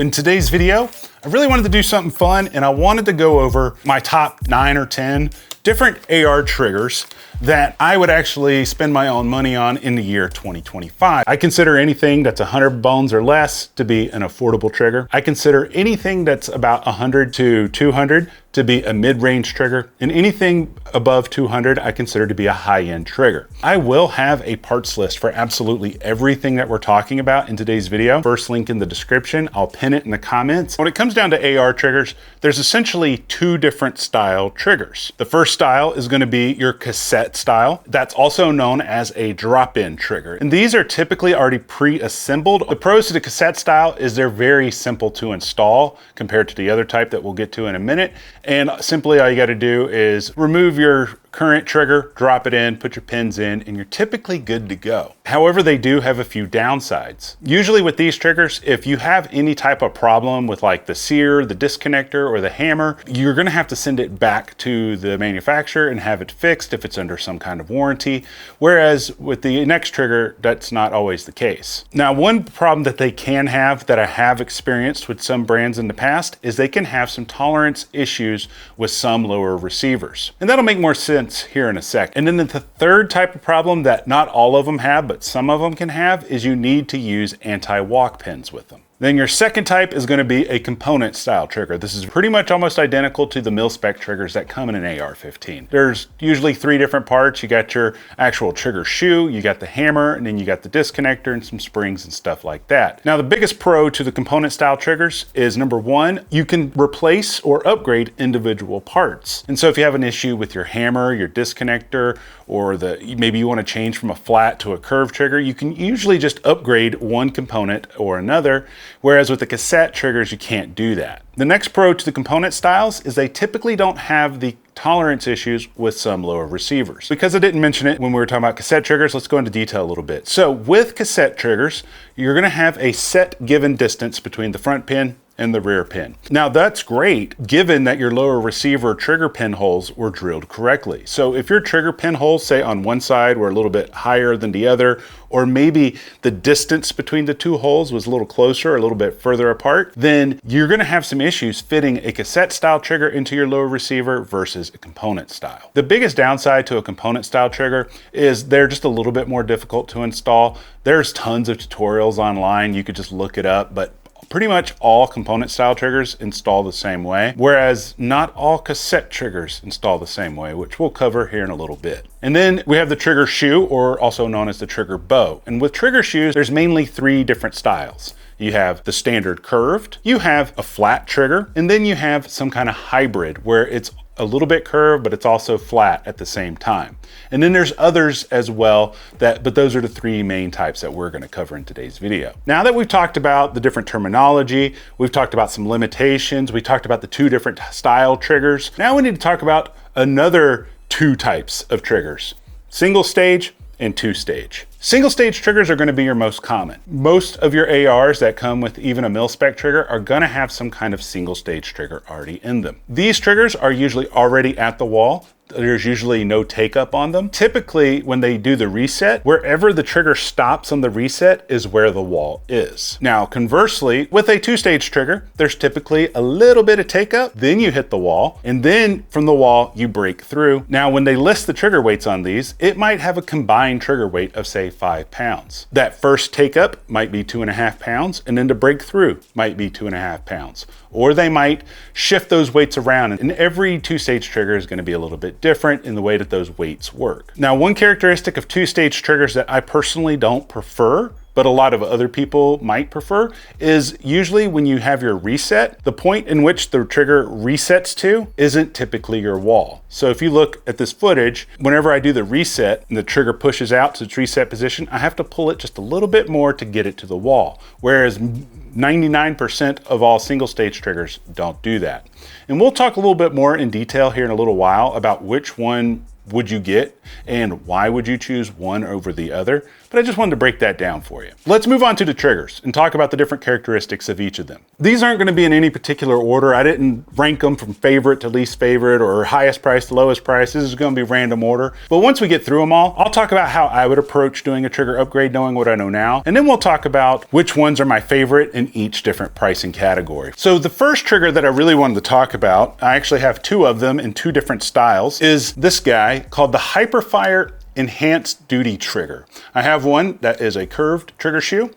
In today's video, I really wanted to do something fun and I wanted to go over my top 9 or 10 different AR triggers that I would actually spend my own money on in the year 2025. I consider anything that's 100 bones or less to be an affordable trigger. I consider anything that's about 100 to 200 to be a mid-range trigger, and anything above 200 I consider to be a high-end trigger. I will have a parts list for absolutely everything that we're talking about in today's video. First link in the description, I'll pin it in the comments. When it comes down to AR triggers, there's essentially 2 different style triggers. The first style is going to be your cassette style. That's also known as a drop-in trigger. And these are typically already pre-assembled. The pros to the cassette style is they're very simple to install compared to the other type that we'll get to in a minute. And simply all you got to do is remove your current trigger, drop it in, put your pins in, and you're typically good to go. However, they do have a few downsides. Usually with these triggers, if you have any type of problem with like the sear, the disconnector, or the hammer, you're gonna have to send it back to the manufacturer and have it fixed if it's under some kind of warranty. Whereas with the next trigger, that's not always the case. Now, one problem that they can have that I have experienced with some brands in the past is they can have some tolerance issues with some lower receivers. And that'll make more sense here in a sec. And then the third type of problem that not all of them have, but some of them can have, is you need to use anti-walk pins with them. Then your second type is going to be a component style trigger. This is pretty much almost identical to the mil-spec triggers that come in an AR-15. There's usually 3 different parts. You got your actual trigger shoe, you got the hammer, and then you got the disconnector and some springs and stuff like that. Now, the biggest pro to the component style triggers is number 1, you can replace or upgrade individual parts. And so if you have an issue with your hammer, your disconnector, or maybe you want to change from a flat to a curved trigger, you can usually just upgrade one component or another. Whereas with the cassette triggers, you can't do that. The next pro to the component styles is they typically don't have the tolerance issues with some lower receivers. Because I didn't mention it when we were talking about cassette triggers, let's go into detail a little bit. So with cassette triggers, you're gonna have a set given distance between the front pin and the rear pin. Now that's great given that your lower receiver trigger pin holes were drilled correctly. So if your trigger pin holes, say on one side, were a little bit higher than the other, or maybe the distance between the 2 holes was a little closer, a little bit further apart, then you're gonna have some issues fitting a cassette style trigger into your lower receiver versus a component style. The biggest downside to a component style trigger is they're just a little bit more difficult to install. There's tons of tutorials online, you could just look it up, but pretty much all component style triggers install the same way, whereas not all cassette triggers install the same way, which we'll cover here in a little bit. And then we have the trigger shoe, or also known as the trigger bow. And with trigger shoes, there's mainly 3 different styles. You have the standard curved, you have a flat trigger, and then you have some kind of hybrid where it's a little bit curved, but it's also flat at the same time. And then there's others as well, but those are the 3 main types that we're gonna cover in today's video. Now that we've talked about the different terminology, we've talked about some limitations, we talked about the 2 different style triggers, now we need to talk about another 2 types of triggers: single stage and 2-stage. Single stage triggers are gonna be your most common. Most of your ARs that come with even a mil-spec trigger are gonna have some kind of single stage trigger already in them. These triggers are usually already at the wall. There's usually no take up on them. Typically, when they do the reset, wherever the trigger stops on the reset is where the wall is. Now, conversely, with a 2-stage trigger, there's typically a little bit of take up, then you hit the wall, and then from the wall, you break through. Now, when they list the trigger weights on these, it might have a combined trigger weight of say 5 pounds. That first take up might be 2.5 pounds, and then the breakthrough might be 2.5 pounds. Or they might shift those weights around, and every 2-stage trigger is gonna be a little bit different in the way that those weights work. Now, one characteristic of 2-stage triggers that I personally don't prefer, but a lot of other people might prefer, is usually when you have your reset, the point in which the trigger resets to isn't typically your wall. So if you look at this footage, whenever I do the reset and the trigger pushes out to its reset position, I have to pull it just a little bit more to get it to the wall. Whereas 99% of all single stage triggers don't do that. And we'll talk a little bit more in detail here in a little while about which one would you get and why would you choose one over the other. but I just wanted to break that down for you. Let's move on to the triggers and talk about the different characteristics of each of them. These aren't going to be in any particular order. I didn't rank them from favorite to least favorite or highest price to lowest price. This is going to be random order. But once we get through them all, I'll talk about how I would approach doing a trigger upgrade knowing what I know now. And then we'll talk about which ones are my favorite in each different pricing category. So the first trigger that I really wanted to talk about, I actually have two of them in two different styles, is this guy called the Hiperfire Enhanced Duty Trigger. I have one that is a curved trigger shoe,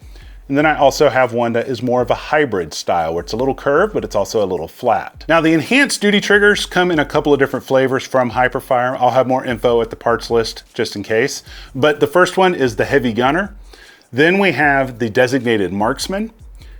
and then I also have one that is more of a hybrid style where it's a little curved, but it's also a little flat. Now the Enhanced Duty Triggers come in a couple of different flavors from Hiperfire. I'll have more info at the parts list just in case. But the first one is the Heavy Gunner. Then we have the Designated Marksman.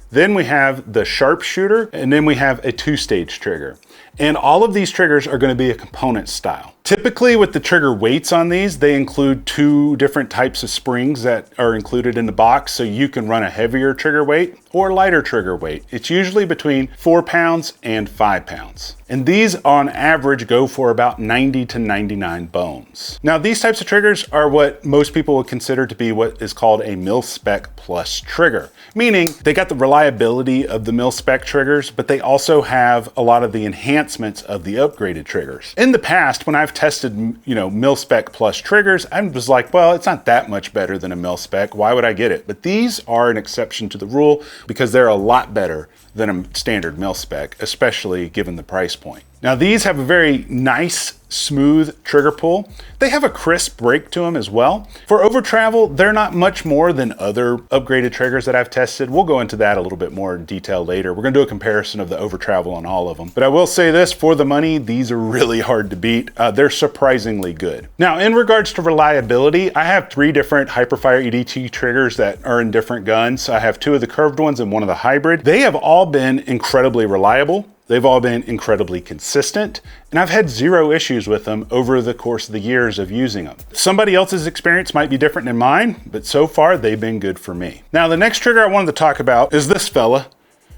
Then we have the Sharpshooter, and then we have a 2-stage trigger. And all of these triggers are going to be a component style. Typically with the trigger weights on these, they include 2 different types of springs that are included in the box, so you can run a heavier trigger weight or lighter trigger weight. It's usually between 4 pounds and 5 pounds. And these on average go for about 90 to 99 bones. Now these types of triggers are what most people would consider to be what is called a mil-spec plus trigger, meaning they got the reliability of the mil-spec triggers, but they also have a lot of the enhancements of the upgraded triggers. In the past, when I've tested, mil-spec plus triggers, I was like, well, it's not that much better than a mil-spec. Why would I get it? But these are an exception to the rule because they're a lot better than a standard mil-spec, especially given the price point. Now these have a very nice, smooth trigger pull. They have a crisp break to them as well. For over travel, they're not much more than other upgraded triggers that I've tested. We'll go into that a little bit more in detail later. We're gonna do a comparison of the over travel on all of them. But I will say this, for the money, these are really hard to beat. They're surprisingly good. Now, in regards to reliability, I have 3 different Hiperfire EDT triggers that are in different guns. I have 2 of the curved ones and 1 of the hybrid. They have all been incredibly reliable. They've all been incredibly consistent, and I've had 0 issues with them over the course of the years of using them. Somebody else's experience might be different than mine, but so far they've been good for me. Now the next trigger I wanted to talk about is this fella,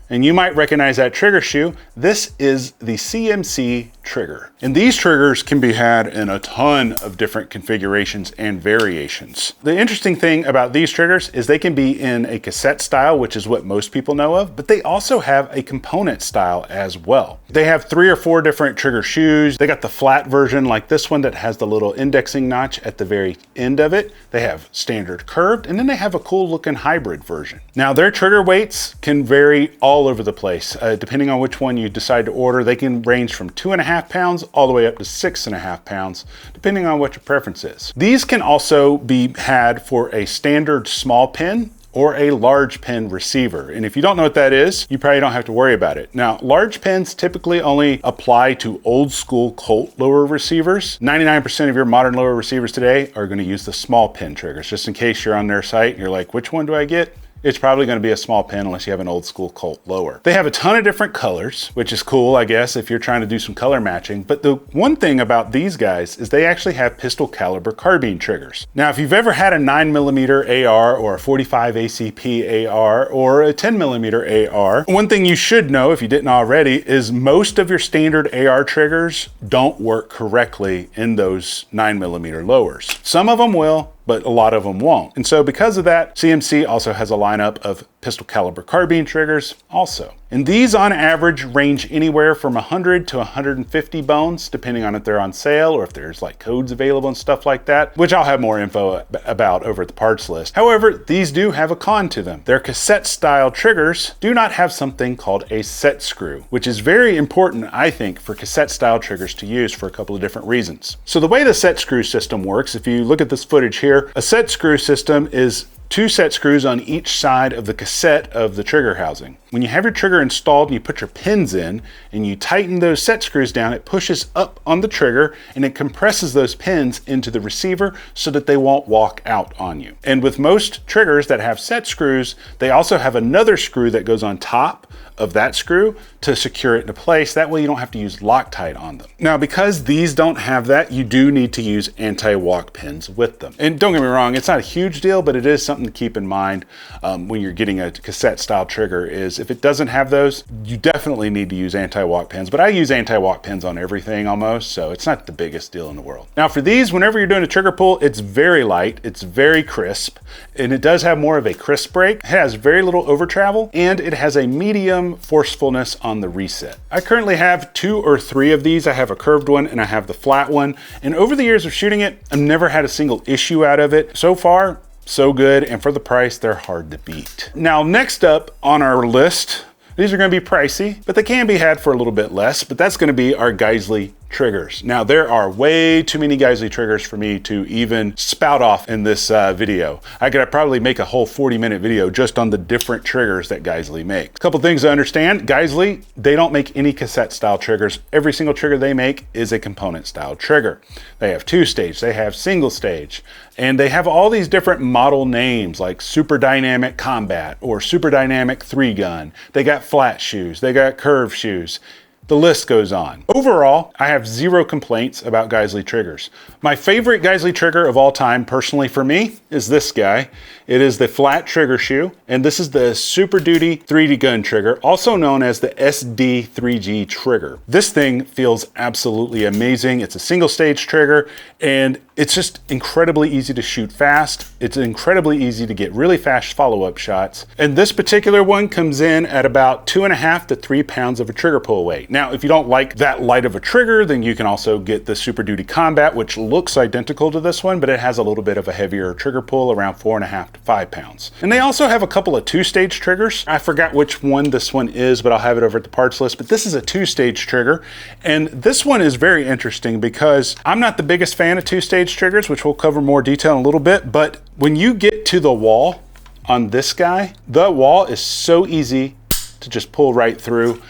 and you might recognize that trigger shoe. This is the CMC Trigger. And these triggers can be had in a ton of different configurations and variations. The interesting thing about these triggers is they can be in a cassette style, which is what most people know of, but they also have a component style as well. They have 3 or 4 different trigger shoes. They got the flat version like this one that has the little indexing notch at the very end of it. They have standard curved, and then they have a cool looking hybrid version. Now their trigger weights can vary all over the place. Depending on which one you decide to order, they can range from 2.5 pounds all the way up to 6.5 pounds, depending on what your preference is. These can also be had for a standard small pin or a large pin receiver. And if you don't know what that is, you probably don't have to worry about it. Now, large pins typically only apply to old school Colt lower receivers. 99% of your modern lower receivers today are gonna use the small pin triggers. Just in case you're on their site and you're like, which one do I get? It's probably going to be a small pin unless you have an old school Colt lower. They have a ton of different colors, which is cool, I guess, if you're trying to do some color matching. But the one thing about these guys is they actually have pistol caliber carbine triggers. Now, if you've ever had a 9mm AR or a 45 ACP AR or a 10mm AR, one thing you should know, if you didn't already, is most of your standard AR triggers don't work correctly in those 9mm lowers. Some of them will, but a lot of them won't. And so because of that, CMC also has a lineup of pistol caliber carbine triggers also. And these on average range anywhere from 100 to 150 bones, depending on if they're on sale or if there's like codes available and stuff like that, which I'll have more info about over at the parts list. However, these do have a con to them. Their cassette style triggers do not have something called a set screw, which is very important, I think, for cassette style triggers to use for a couple of different reasons. So the way the set screw system works, if you look at this footage here, a set screw system is 2 set screws on each side of the cassette of the trigger housing. When you have your trigger installed and you put your pins in and you tighten those set screws down, it pushes up on the trigger and it compresses those pins into the receiver so that they won't walk out on you. And with most triggers that have set screws, they also have another screw that goes on top of that screw to secure it into place. That way you don't have to use Loctite on them. Now, because these don't have that, you do need to use anti-walk pins with them. And don't get me wrong, it's not a huge deal, but it is something something to keep in mind when you're getting a cassette style trigger is if it doesn't have those, you definitely need to use anti-walk pins. But I use anti-walk pins on everything almost, so it's not the biggest deal in the world. Now for these, whenever you're doing a trigger pull, it's very light, it's very crisp, and it does have more of a crisp break. It has very little over travel, and it has a medium forcefulness on the reset. I currently have 2 or 3 of these. I have a curved one and I have the flat one. And over the years of shooting it, I've never had a single issue out of it. So far, so good. And for the price, they're hard to beat. Now, next up on our list, these are going to be pricey, but they can be had for a little bit less, but that's going to be our Geissele triggers. Now, there are way too many Geissele triggers for me to even spout off in this video. I could probably make a whole 40-minute video just on the different triggers that Geissele makes. A couple things to understand. Geissele, they don't make any cassette style triggers. Every single trigger they make is a component style trigger. They have 2-stage, they have single stage, and they have all these different model names like Super Dynamic Combat or Super Dynamic 3-gun. They got flat shoes, they got curved shoes. The list goes on. Overall, I have 0 complaints about Geissele triggers. My favorite Geissele trigger of all time, personally for me, is this guy. It is the flat trigger shoe, and this is the Super Duty 3D gun trigger, also known as the SD3G trigger. This thing feels absolutely amazing. It's a single stage trigger, and it's just incredibly easy to shoot fast. It's incredibly easy to get really fast follow-up shots. And this particular one comes in at about 2.5 to 3 pounds of a trigger pull weight. Now, if you don't like that light of a trigger, then you can also get the Super Duty Combat, which looks identical to this one, but it has a little bit of a heavier trigger pull, around 4.5 to 5 pounds. And they also have a couple of 2-stage triggers. I forgot which one this one is, but I'll have it over at the parts list. But this is a 2-stage trigger. And this one is very interesting because I'm not the biggest fan of 2-stage triggers, which we'll cover more detail in a little bit. But when you get to the wall on this guy, the wall is so easy to just pull right through.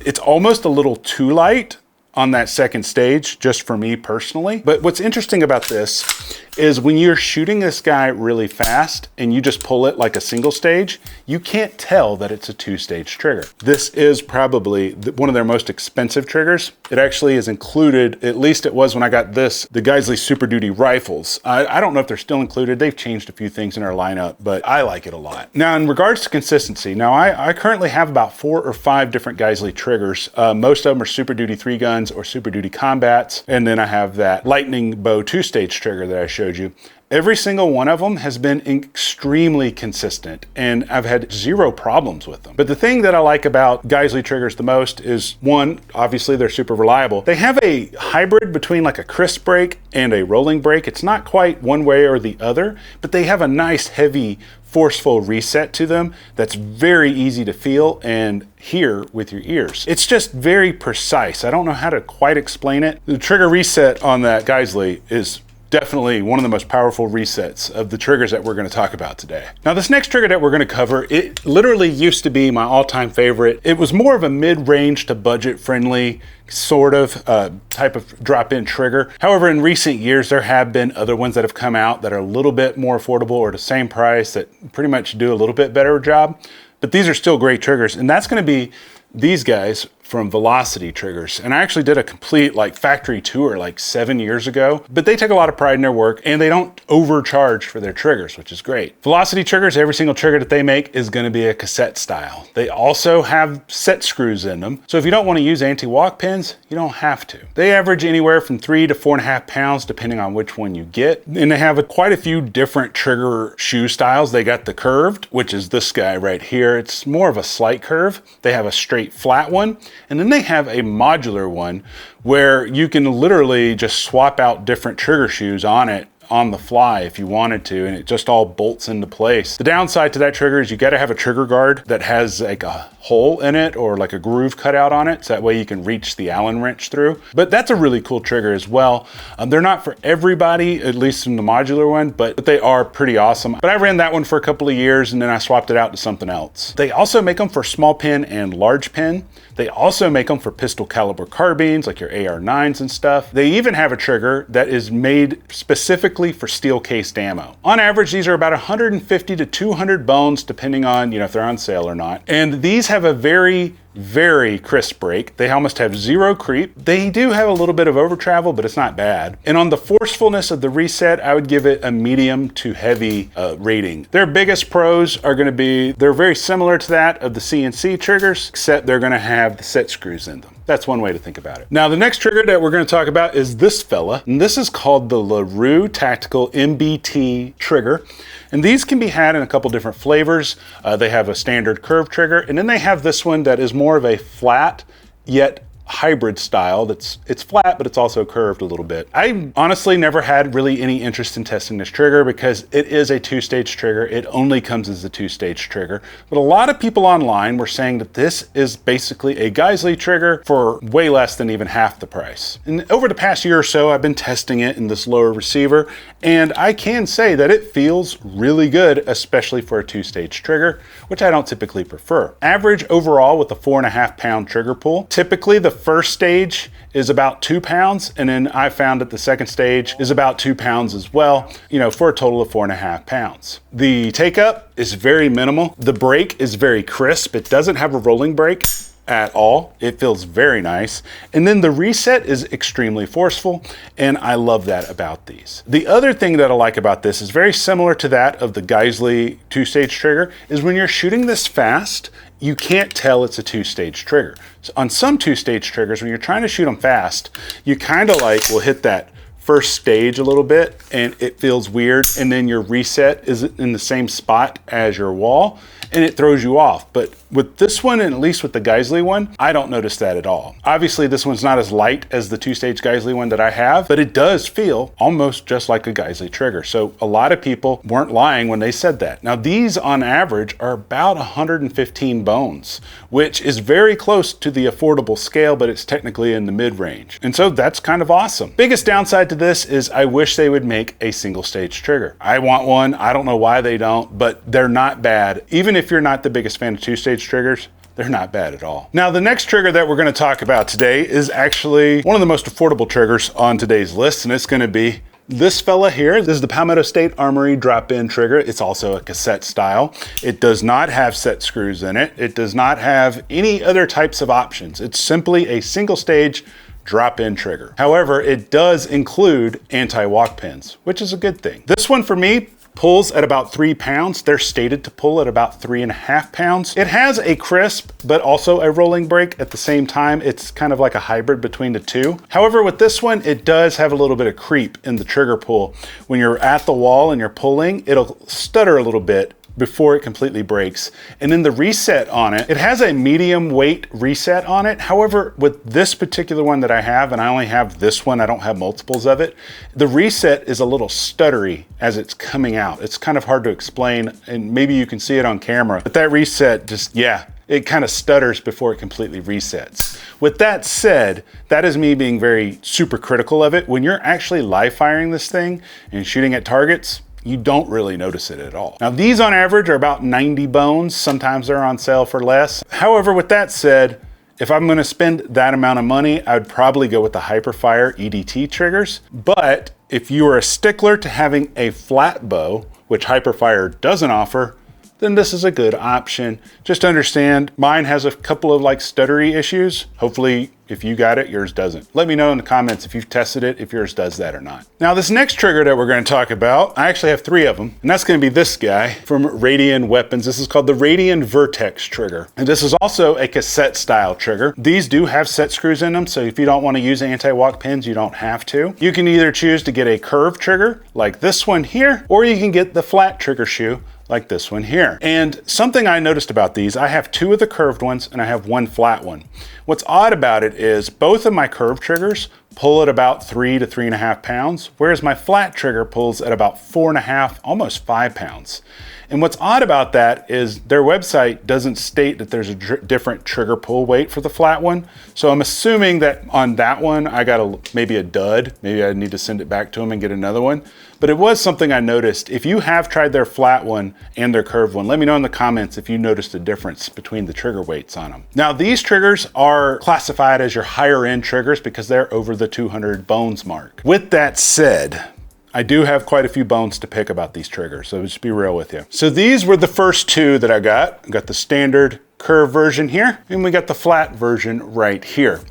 It's almost a little too light on that second stage, just for me personally. But what's interesting about this is when you're shooting this guy really fast and you just pull it like a single stage, you can't tell that it's a 2-stage trigger. This is probably one of their most expensive triggers. It actually is included, at least it was when I got this, the Geissele Super Duty rifles. I don't know if they're still included. They've changed a few things in our lineup, but I like it a lot. Now, in regards to consistency, now I currently have about 4 or 5 different Geissele triggers. Most of them are Super Duty 3 guns or Super Duty Combats. And then I have that Lightning Bow 2-stage trigger that I showed you. Every single one of them has been extremely consistent, and I've had 0 problems with them. But the thing that I like about Geissele triggers the most is, one, obviously they're super reliable. They have a hybrid between like a crisp break and a rolling break. It's not quite one way or the other, but they have a nice heavy forceful reset to them that's very easy to feel and hear with your ears. It's just very precise. I don't know how to quite explain it. The trigger reset on that Geissele is definitely one of the most powerful resets of the triggers that we're going to talk about today. Now, this next trigger that we're going to cover, it literally used to be my all-time favorite. It was more of a mid-range to budget-friendly sort of type of drop-in trigger. However, in recent years, there have been other ones that have come out that are a little bit more affordable or the same price that pretty much do a little bit better job. But these are still great triggers, and that's going to be these guys from Velocity Triggers. And I actually did a complete like factory tour like 7 years ago, but they take a lot of pride in their work and they don't overcharge for their triggers, which is great. Velocity Triggers, every single trigger that they make is going to be a cassette style. They also have set screws in them. So if you don't want to use anti-walk pins, you don't have to. They average anywhere from 3 to 4.5 pounds, depending on which one you get. And they have quite a few different trigger shoe styles. They got the curved, which is this guy right here. It's more of a slight curve. They have a straight flat one. And then they have a modular one where you can literally just swap out different trigger shoes on it on the fly if you wanted to, and it just all bolts into place. The downside to that trigger is you got to have a trigger guard that has like a hole in it or like a groove cut out on it, so that way you can reach the Allen wrench through. But that's a really cool trigger as well. They're not for everybody, at least in the modular one, but they are pretty awesome. But I ran that one for a couple of years and then I swapped it out to something else. They also make them for small pin and large pin. They also make them for pistol caliber carbines, like your AR-9s and stuff. They even have a trigger that is made specifically for steel cased ammo. On average, these are about 150 to 200 bones, depending on, if they're on sale or not. And these have a very very crisp break. They almost have zero creep. They do have a little bit of over travel, but it's not bad. And on the forcefulness of the reset, I would give it a medium to heavy rating. Their biggest pros are gonna be, they're very similar to that of the CNC triggers, except they're gonna have the set screws in them. That's one way to think about it. Now, the next trigger that we're gonna talk about is this fella, and this is called the Larue Tactical MBT Trigger. And these can be had in a couple different flavors. They have a standard curved trigger, and then they have this one that is more of a flat, yet hybrid style. It's flat, but it's also curved a little bit. I honestly never had really any interest in testing this trigger because it is a two-stage trigger. It only comes as a two-stage trigger. But a lot of people online were saying that this is basically a Geissele trigger for way less than even half the price. And over the past year or so, I've been testing it in this lower receiver, and I can say that it feels really good, especially for a two-stage trigger, which I don't typically prefer. Average overall with a 4.5 pound trigger pull. Typically the first stage is about 2 pounds, and then I found that the second stage is about 2 pounds as well, you know, for a total of 4.5 pounds. The take up is very minimal. The break is very crisp. It doesn't have a rolling break at all. It feels very nice. And then the reset is extremely forceful, and I love that about these. The other thing that I like about this is very similar to that of the Geissele two-stage trigger, is when you're shooting this fast, you can't tell it's a two-stage trigger. So on some two-stage triggers, when you're trying to shoot them fast, you kind of like will hit that first stage a little bit and it feels weird, and then your reset is in the same spot as your wall and it throws you off. But with this one, and at least with the Geissele one, I don't notice that at all. Obviously this one's not as light as the two-stage Geissele one that I have, but it does feel almost just like a Geissele trigger. So a lot of people weren't lying when they said that. Now these on average are about 115 bones, which is very close to the affordable scale, but it's technically in the mid-range. And so that's kind of awesome. Biggest downside to this is I wish they would make a single stage trigger. I want one. I don't know why they don't, but they're not bad. Even if you're not the biggest fan of two-stage triggers, they're not bad at all. Now, the next trigger that we're gonna talk about today is actually one of the most affordable triggers on today's list, and it's gonna be this fella here. This is the Palmetto State Armory drop-in trigger. It's also a cassette style. It does not have set screws in it. It does not have any other types of options. It's simply a single stage drop-in trigger. However, it does include anti-walk pins, which is a good thing. This one for me pulls at about 3 pounds. They're stated to pull at about 3.5 pounds. It has a crisp, but also a rolling break at the same time. It's kind of like a hybrid between the two. However, with this one, it does have a little bit of creep in the trigger pull. When you're at the wall and you're pulling, it'll stutter a little bit before it completely breaks. And then the reset on it, it has a medium weight reset on it. However, with this particular one that I have, and I only have this one, I don't have multiples of it, the reset is a little stuttery as it's coming out. It's kind of hard to explain, and maybe you can see it on camera, but that reset just, yeah, it kind of stutters before it completely resets. With that said, that is me being very super critical of it. When you're actually live firing this thing and shooting at targets, you don't really notice it at all. Now these on average are about 90 bones. Sometimes they're on sale for less. However, with that said, if I'm gonna spend that amount of money, I would probably go with the Hiperfire EDT triggers. But if you are a stickler to having a flat bow, which Hiperfire doesn't offer, then this is a good option. Just understand, mine has a couple of like stuttery issues. Hopefully, if you got it, yours doesn't. Let me know in the comments if you've tested it, if yours does that or not. Now, this next trigger that we're gonna talk about, I actually have 3 of them, and that's gonna be this guy from Radian Weapons. This is called the Radian Vertex trigger. And this is also a cassette style trigger. These do have set screws in them, so if you don't wanna use anti-walk pins, you don't have to. You can either choose to get a curved trigger, like this one here, or you can get the flat trigger shoe, like this one here. And something I noticed about these, I have 2 of the curved ones and I have 1 flat one. What's odd about it is both of my curved triggers pull at about 3 to 3.5 pounds, whereas my flat trigger pulls at about 4.5, almost 5 pounds. And what's odd about that is their website doesn't state that there's a different trigger pull weight for the flat one. So I'm assuming that on that one, I got maybe a dud. Maybe I need to send it back to them and get another one. But it was something I noticed. If you have tried their flat one and their curved one, let me know in the comments if you noticed a difference between the trigger weights on them. Now, these triggers are classified as your higher end triggers because they're over the 200 bones mark. With that said, I do have quite a few bones to pick about these triggers, so just be real with you. So these were the first 2 that I got. I got the standard curved version here, and we got the flat version right here.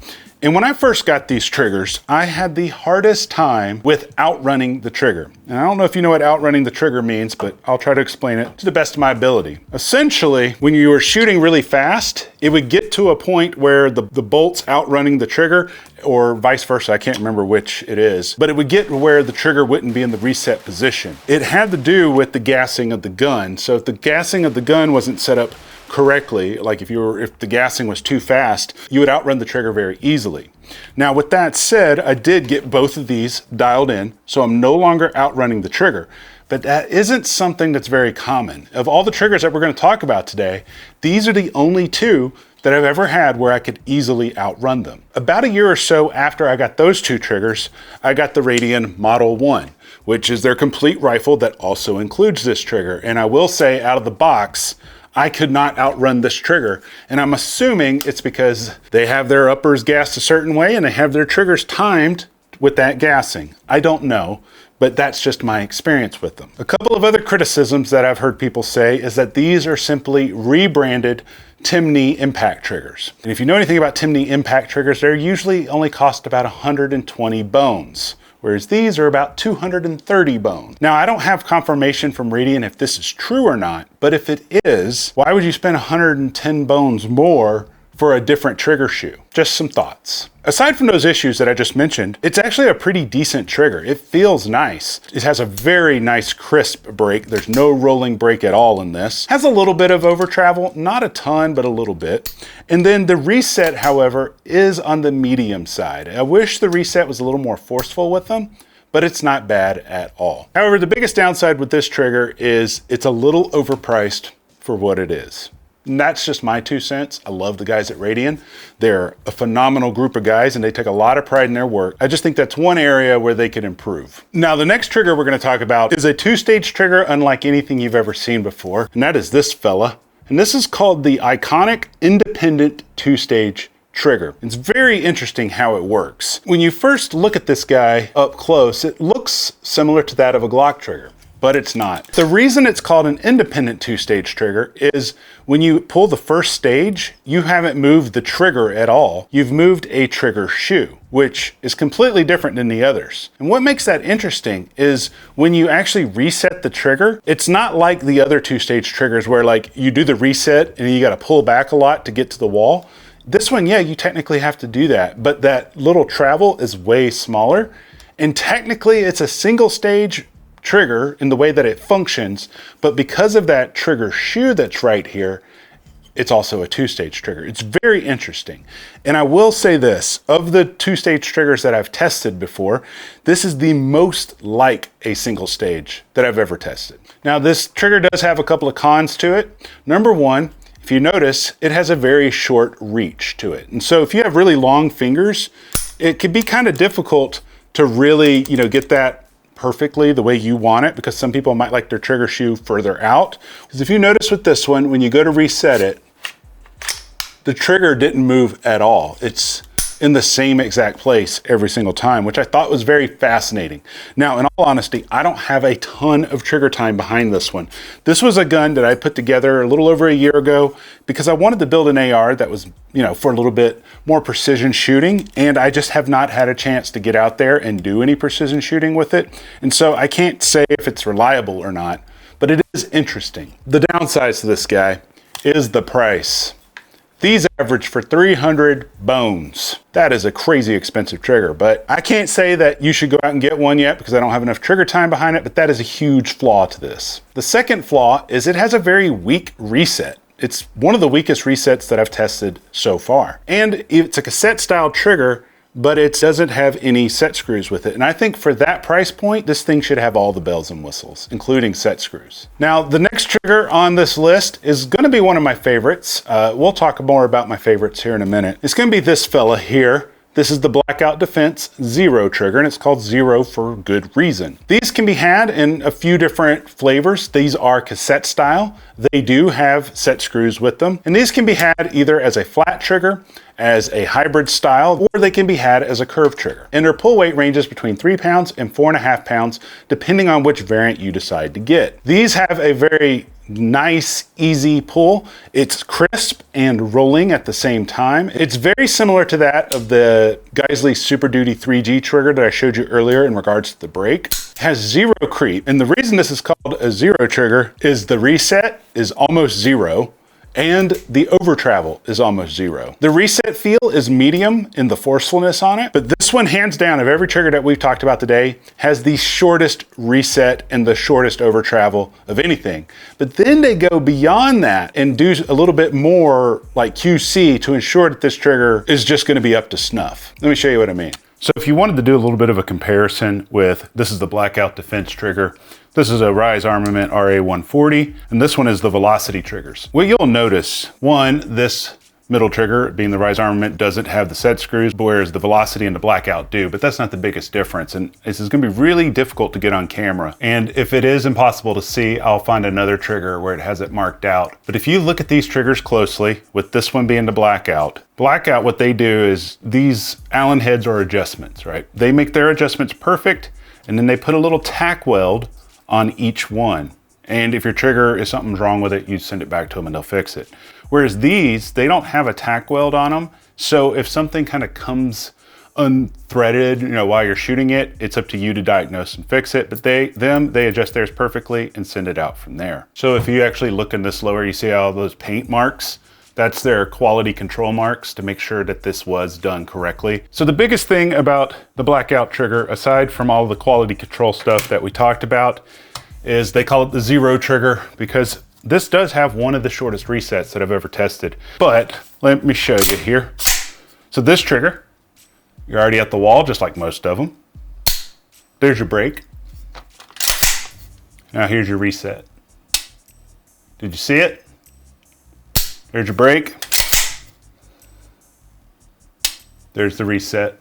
And when I first got these triggers, I had the hardest time with outrunning the trigger. And I don't know if you know what outrunning the trigger means, but I'll try to explain it to the best of my ability. Essentially, when you were shooting really fast, it would get to a point where the bolt's outrunning the trigger, or vice versa, I can't remember which it is, but it would get where the trigger wouldn't be in the reset position. It had to do with the gassing of the gun. So if the gassing of the gun wasn't set up correctly, like if the gassing was too fast, you would outrun the trigger very easily. Now with that said, I did get both of these dialed in, so I'm no longer outrunning the trigger. But that isn't something that's very common. Of all the triggers that we're going to talk about today, these are the only two that I've ever had where I could easily outrun them. About a year or so after I got those two triggers, I got the Radian Model 1, which is their complete rifle that also includes this trigger. And I will say, out of the box, I could not outrun this trigger. And I'm assuming it's because they have their uppers gassed a certain way and they have their triggers timed with that gassing. I don't know, but that's just my experience with them. A couple of other criticisms that I've heard people say is that these are simply rebranded Timney impact triggers. And if you know anything about Timney impact triggers, they're usually only cost about 120 bones. Whereas these are about 230 bones. Now, I don't have confirmation from Radian if this is true or not, but if it is, why would you spend 110 bones more for a different trigger shoe? Just some thoughts. Aside from those issues that I just mentioned, it's actually a pretty decent trigger. It feels nice. It has a very nice crisp break. There's no rolling break at all in this. Has a little bit of over travel, not a ton, but a little bit. And then the reset, however, is on the medium side. I wish the reset was a little more forceful with them, but it's not bad at all. However, the biggest downside with this trigger is it's a little overpriced for what it is. And that's just my 2 cents. I love the guys at Radian. They're a phenomenal group of guys and they take a lot of pride in their work. I just think that's one area where they could improve. Now, the next trigger we're gonna talk about is a 2-stage trigger unlike anything you've ever seen before, and that is this fella. And this is called the Iconic Independent 2-stage trigger. It's very interesting how it works. When you first look at this guy up close, it looks similar to that of a Glock trigger, but it's not. The reason it's called an independent 2-stage trigger is when you pull the first stage, you haven't moved the trigger at all. You've moved a trigger shoe, which is completely different than the others. And what makes that interesting is when you actually reset the trigger, it's not like the other 2-stage triggers where like you do the reset and you gotta pull back a lot to get to the wall. This one, yeah, you technically have to do that, but that little travel is way smaller. And technically it's a single stage trigger in the way that it functions, but because of that trigger shoe that's right here, it's also a 2-stage trigger. It's very interesting. And I will say this, of the 2-stage triggers that I've tested before, this is the most like a single stage that I've ever tested. Now, this trigger does have a couple of cons to it. Number one, if you notice, it has a very short reach to it. And so if you have really long fingers, it can be kind of difficult to really, get that perfectly the way you want it, because some people might like their trigger shoe further out. Because if you notice with this one, when you go to reset it, the trigger didn't move at all. It's in the same exact place every single time, which I thought was very fascinating. Now, in all honesty, I don't have a ton of trigger time behind this one. This was a gun that I put together a little over a year ago because I wanted to build an AR that was, for a little bit more precision shooting, and I just have not had a chance to get out there and do any precision shooting with it. And so I can't say if it's reliable or not, but it is interesting. The downsides to this guy is the price. These average for 300 bones. That is a crazy expensive trigger, but I can't say that you should go out and get one yet because I don't have enough trigger time behind it, but that is a huge flaw to this. The second flaw is it has a very weak reset. It's one of the weakest resets that I've tested so far. And it's a cassette style trigger, but it doesn't have any set screws with it. And I think for that price point, this thing should have all the bells and whistles, including set screws. Now, the next trigger on this list is gonna be one of my favorites. We'll talk more about my favorites here in a minute. It's gonna be this fella here. This is the Blackout Defense Zero trigger, and it's called Zero for good reason. These can be had in a few different flavors. These are cassette style. They do have set screws with them. And these can be had either as a flat trigger, as a hybrid style, or they can be had as a curved trigger. And their pull weight ranges between 3 pounds and 4.5 pounds, depending on which variant you decide to get. These have a very nice, easy pull. It's crisp and rolling at the same time. It's very similar to that of the Geissele Super Duty 3G trigger that I showed you earlier in regards to the brake. It has zero creep. And the reason this is called a zero trigger is the reset is almost zero and the over travel is almost zero. The reset feel is medium in the forcefulness on it, but this one, hands down, of every trigger that we've talked about today, has the shortest reset and the shortest over travel of anything. But then they go beyond that and do a little bit more like QC to ensure that this trigger is just gonna be up to snuff. Let me show you what I mean. So if you wanted to do a little bit of a comparison with, this is the Blackout Defense trigger, this is a Rise Armament RA140, and this one is the Velocity triggers. What you'll notice, one, this middle trigger, being the Rise Armament, doesn't have the set screws, whereas the Velocity and the Blackout do, but that's not the biggest difference. And this is gonna be really difficult to get on camera. And if it is impossible to see, I'll find another trigger where it has it marked out. But if you look at these triggers closely, with this one being the Blackout, what they do is these Allen heads are adjustments, right? They make their adjustments perfect, and then they put a little tack weld on each one. And if your trigger is something's wrong with it, you send it back to them and they'll fix it. Whereas these, they don't have a tack weld on them. So if something kind of comes unthreaded, while you're shooting it, it's up to you to diagnose and fix it. But they adjust theirs perfectly and send it out from there. So if you actually look in this lower, you see all those paint marks. That's their quality control marks to make sure that this was done correctly. So the biggest thing about the Blackout trigger, aside from all the quality control stuff that we talked about, is they call it the zero trigger because this does have one of the shortest resets that I've ever tested. But let me show you here. So this trigger, you're already at the wall, just like most of them. There's your brake. Now here's your reset. Did you see it? There's your brake. There's the reset.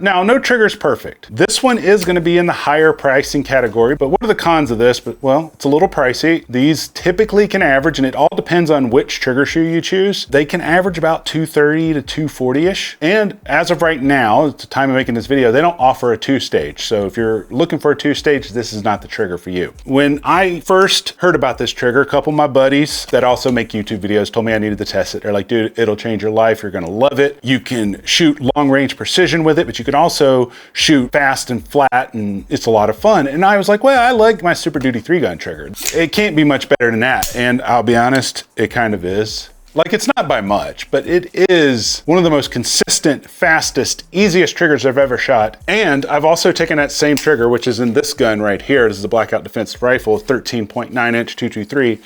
Now, no trigger's perfect. This one is going to be in the higher pricing category, but what are the cons of this? Well, it's a little pricey. These typically can average, and it all depends on which trigger shoe you choose. They can average about $230 to $240-ish. And as of right now, at the time of making this video, they don't offer a two-stage. So if you're looking for a two-stage, this is not the trigger for you. When I first heard about this trigger, a couple of my buddies that also make YouTube videos told me I needed to test it. They're like, dude, it'll change your life. You're going to love it. You can shoot long-range precision with it, but you can also shoot fast and flat, and it's a lot of fun. And I was like, well, I like my Super Duty 3-gun trigger. It can't be much better than that. And I'll be honest, it kind of is. Like, it's not by much, but it is one of the most consistent, fastest, easiest triggers I've ever shot. And I've also taken that same trigger, which is in this gun right here. This is the Blackout Defense Rifle, 13.9-inch 223.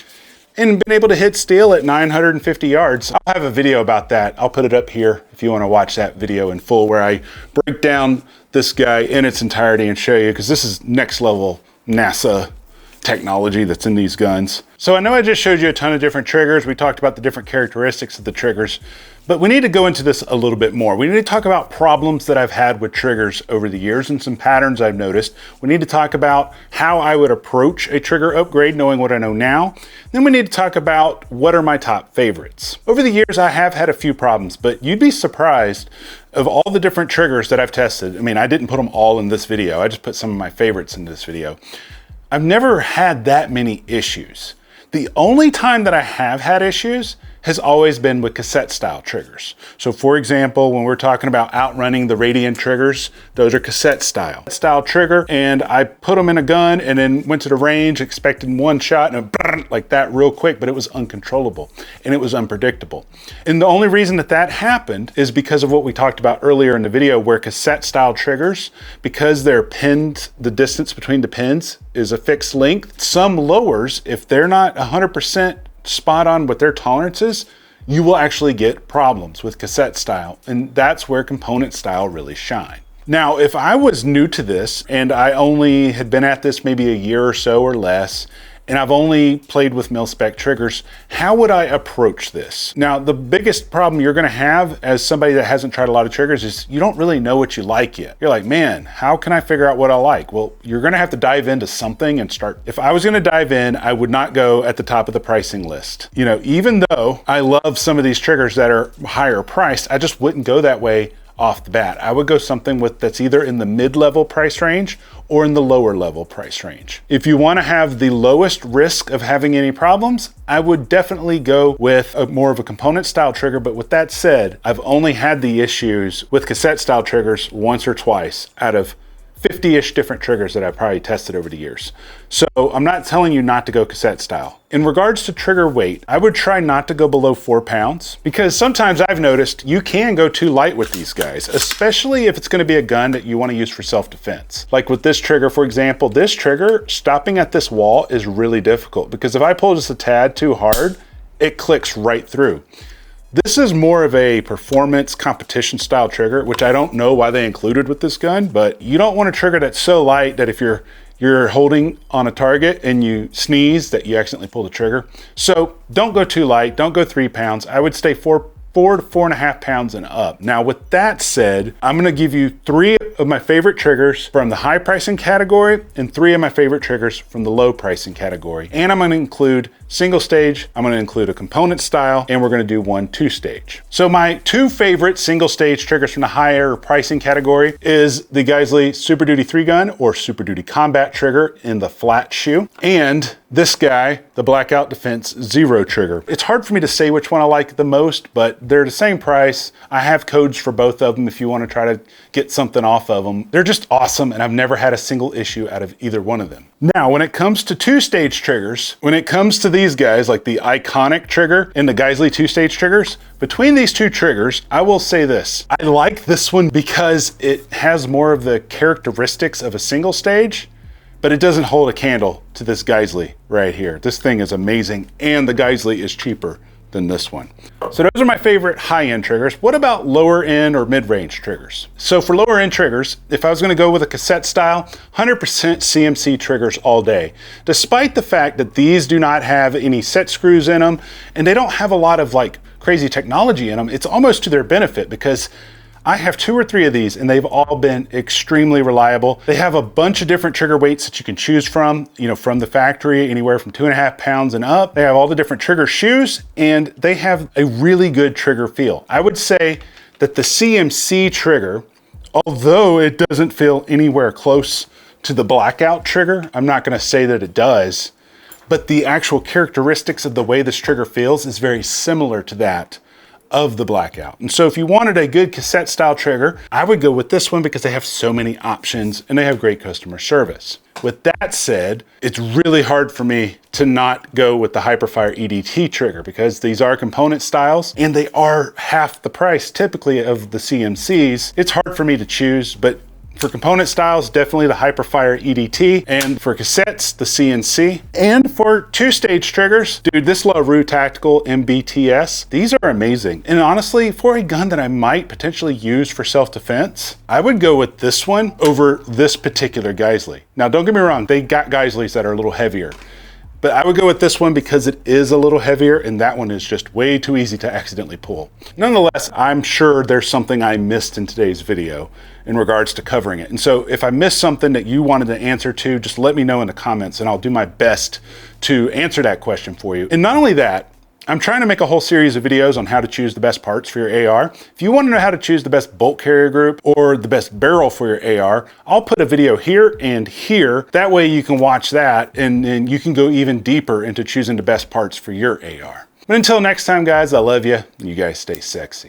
And been able to hit steel at 950 yards. I'll have a video about that. I'll put it up here if you want to watch that video in full, where I break down this guy in its entirety and show you, because this is next level NASA technology that's in these guns. So I know I just showed you a ton of different triggers. We talked about the different characteristics of the triggers, but we need to go into this a little bit more. We need to talk about problems that I've had with triggers over the years and some patterns I've noticed. We need to talk about how I would approach a trigger upgrade, knowing what I know now. Then we need to talk about what are my top favorites. Over the years, I have had a few problems, but you'd be surprised of all the different triggers that I've tested. I mean, I didn't put them all in this video. I just put some of my favorites in this video. I've never had that many issues. The only time that I have had issues has always been with cassette style triggers. So for example, when we're talking about outrunning the Radian triggers, those are cassette style trigger, and I put them in a gun and then went to the range expecting one shot and like that real quick, but it was uncontrollable and it was unpredictable. And the only reason that that happened is because of what we talked about earlier in the video, where cassette style triggers, because they're pinned, the distance between the pins is a fixed length. Some lowers, if they're not 100% spot on with their tolerances, you will actually get problems with cassette style. And that's where component style really shine. Now, if I was new to this and I only had been at this maybe a year or so or less, and I've only played with mil-spec triggers, how would I approach this? Now, the biggest problem you're gonna have as somebody that hasn't tried a lot of triggers is you don't really know what you like yet. You're like, man, how can I figure out what I like? Well, you're gonna have to dive into something and start. If I was gonna dive in, I would not go at the top of the pricing list. Even though I love some of these triggers that are higher priced, I just wouldn't go that way off the bat. I would go something that's either in the mid-level price range or in the lower level price range. If you want to have the lowest risk of having any problems, I would definitely go with more of a component style trigger. But with that said, I've only had the issues with cassette style triggers once or twice out of 50-ish different triggers that I've probably tested over the years. So I'm not telling you not to go cassette style. In regards to trigger weight, I would try not to go below 4 pounds, because sometimes I've noticed you can go too light with these guys, especially if it's going to be a gun that you want to use for self-defense. Like with this trigger, for example, this trigger, stopping at this wall is really difficult, because if I pull just a tad too hard, it clicks right through. This is more of a performance competition style trigger, which I don't know why they included with this gun, but you don't want a trigger that's so light that if you're holding on a target and you sneeze that you accidentally pull the trigger. So don't go too light, don't go 3 pounds. I would stay 4 to 4.5 pounds and up. Now with that said, I'm gonna give you 3 of my favorite triggers from the high pricing category and 3 of my favorite triggers from the low pricing category. And I'm gonna include single stage, I'm gonna include a component style, and we're gonna do 1 2-stage. So my 2 favorite single stage triggers from the higher pricing category is the Geissele Super Duty 3-gun or Super Duty Combat trigger in the flat shoe, and this guy, the Blackout Defense Zero trigger. It's hard for me to say which one I like the most, but they're the same price. I have codes for both of them if you want to try to get something off of them. They're just awesome, and I've never had a single issue out of either one of them. Now, when it comes to 2-stage triggers, when it comes to these guys, like the iconic trigger and the Geissele 2-stage triggers, between these 2 triggers, I will say this. I like this one because it has more of the characteristics of a single stage, but it doesn't hold a candle to this Geissele right here. This thing is amazing, and the Geissele is cheaper than this one. So those are my favorite high-end triggers. What about lower end or mid-range triggers? So for lower end triggers, if I was gonna go with a cassette style, 100% CMC triggers all day. Despite the fact that these do not have any set screws in them, and they don't have a lot of like crazy technology in them, it's almost to their benefit, because I have 2 or 3 of these and they've all been extremely reliable. They have a bunch of different trigger weights that you can choose from, from the factory, anywhere from 2.5 pounds and up. They have all the different trigger shoes, and they have a really good trigger feel. I would say that the CMC trigger, although it doesn't feel anywhere close to the Blackout trigger, I'm not gonna say that it does, but the actual characteristics of the way this trigger feels is very similar to that of the Blackout. And so if you wanted a good cassette style trigger, I would go with this one because they have so many options and they have great customer service. With that said, it's really hard for me to not go with the Hiperfire EDT trigger, because these are component styles and they are half the price typically of the CMCs. It's hard for me to choose, but for component styles, definitely the Hiperfire EDT, and for cassettes, the CNC. And for 2-stage triggers, dude, this Larue Tactical MBTS, these are amazing. And honestly, for a gun that I might potentially use for self-defense, I would go with this one over this particular Geissele. Now, don't get me wrong, they got Geisseles that are a little heavier, but I would go with this one because it is a little heavier, and that one is just way too easy to accidentally pull. Nonetheless, I'm sure there's something I missed in today's video in regards to covering it. And so if I missed something that you wanted to answer to, just let me know in the comments and I'll do my best to answer that question for you. And not only that, I'm trying to make a whole series of videos on how to choose the best parts for your AR. If you want to know how to choose the best bolt carrier group or the best barrel for your AR, I'll put a video here and here. That way you can watch that and you can go even deeper into choosing the best parts for your AR. But until next time, guys, I love you. You guys stay sexy.